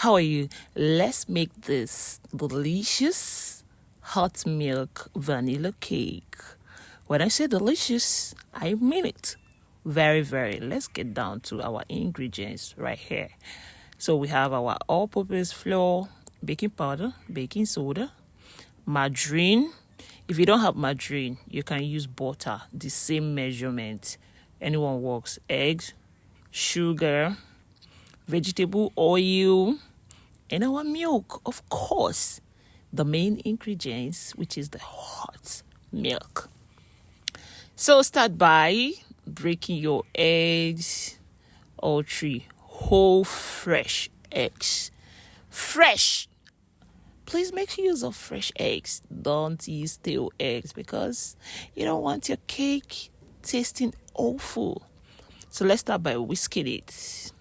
How are you? Let's make this delicious hot milk vanilla cake. When I say delicious, I mean it. Very, very. Let's get down to our ingredients right here. So we have our all-purpose flour, baking powder, baking soda, margarine. If you don't have margarine, you can use butter, the same measurement. Anyone works. Eggs, sugar, vegetable oil, and our milk, of course. The main ingredients, which is the hot milk. So start by breaking your eggs, all three whole fresh eggs. Fresh! Please make use of fresh eggs. Don't use stale eggs because you don't want your cake tasting awful. So let's start by whisking it.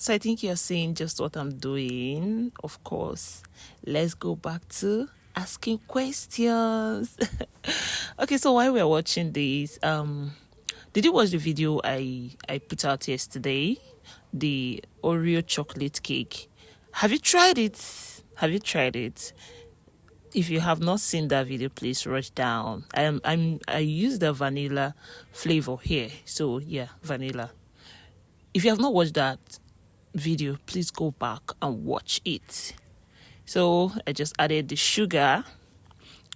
So I think you're seeing just what I'm doing. Of course, let's go back to asking questions. Okay, so while we're watching this, did you watch the video I put out yesterday? The Oreo chocolate cake. Have you tried it? If you have not seen that video, please rush down. I use the vanilla flavor here. So yeah, vanilla. If you have not watched that video, please go back and watch it. So I just added the sugar,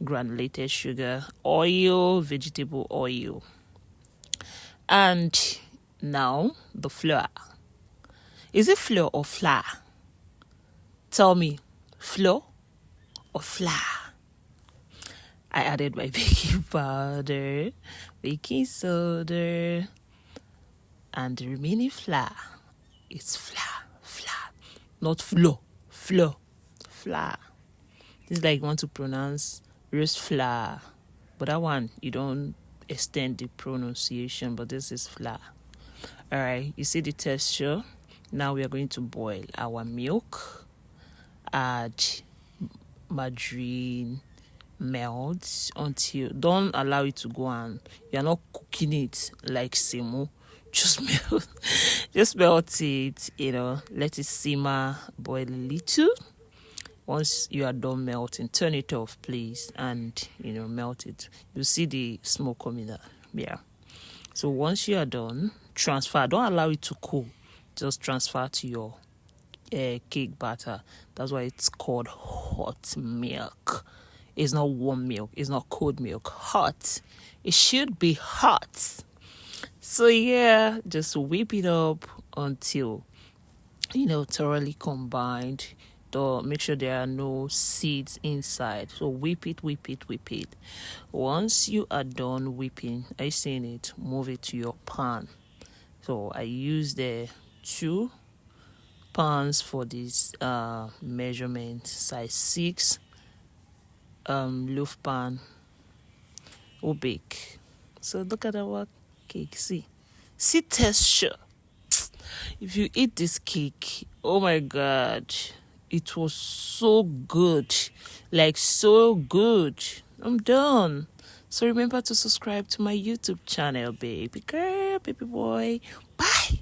granulated sugar, oil, vegetable oil, and now the flour. Is it flour or flour? Tell me, flour or flour? I added my baking powder, baking soda, and the remaining flour. It's flour, not flour. This is like you want to pronounce roast flour, but that one you don't extend the pronunciation, but this is flour. All right, you see the texture. Now we are going to boil our milk, add margarine, melt until, don't allow it to go on. You're not cooking it like semo. Just melt it, let it simmer, boil a little. Once you are done melting, turn it off, please, and, melt it. You see the smoke coming out. Yeah. So once you are done, transfer. Don't allow it to cool. Just transfer to your cake batter. That's why it's called hot milk. It's not warm milk. It's not cold milk. Hot. It should be hot. So yeah, just whip it up until, thoroughly combined. Don't make sure there are no seeds inside. So whip it. Once you are done whipping, I seen it, move it to your pan. So I use the 2 pans for this measurement, size 6 loaf pan will bake. So look at our cake. See texture. If you eat this cake, oh my god, it was so good, like so good. I'm done. So remember to subscribe to my YouTube channel, baby girl, baby boy. Bye.